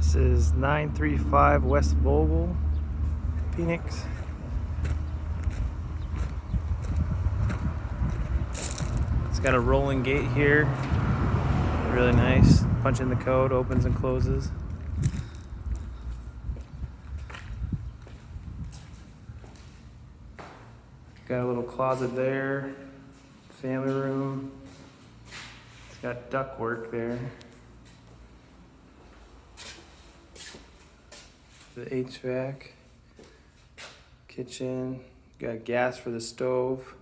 This is 935 West Vogel, Phoenix. It's got a rolling gate here. Really nice. Punch in the code, opens and closes. Got a little closet there, family room. It's got ductwork there. The HVAC, kitchen, got gas for the stove.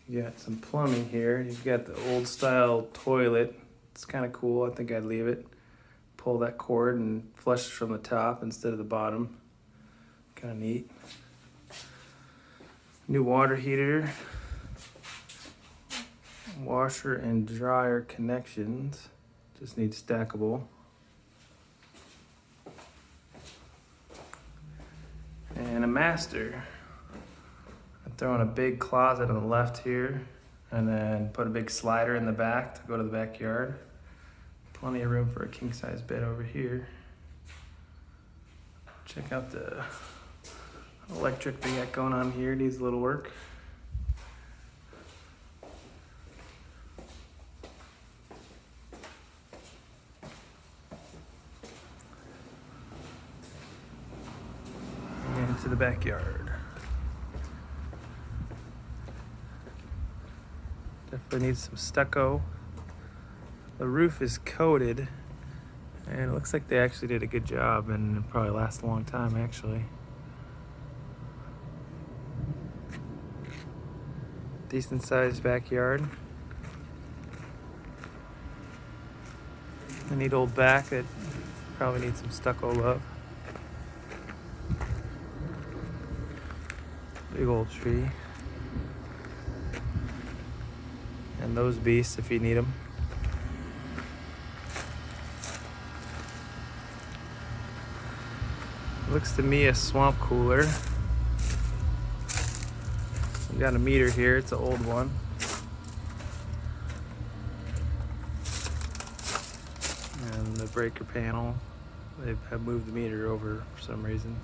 You got some plumbing here. You've got the old style toilet. It's kind of cool. I think I'd leave it. Pull that cord and flush from the top instead of the bottom. Kind of neat. New water heater. Washer and dryer connections. Just need stackable. And a master. I'm throwing a big closet on the left here, and then put a big slider in the back to go to the backyard. Plenty of room for a king size bed over here. Check out the electric they got going on here. Needs a little work. Into the backyard. Definitely needs some stucco. The roof is coated, and it looks like they actually did a good job, and it'll probably last a long time actually. Decent sized backyard. A neat old back that probably needs some stucco love. Big old tree. And those beasts if you need them. Looks to me a swamp cooler. We got a meter here, it's an old one. And the breaker panel, they've moved the meter over for some reason.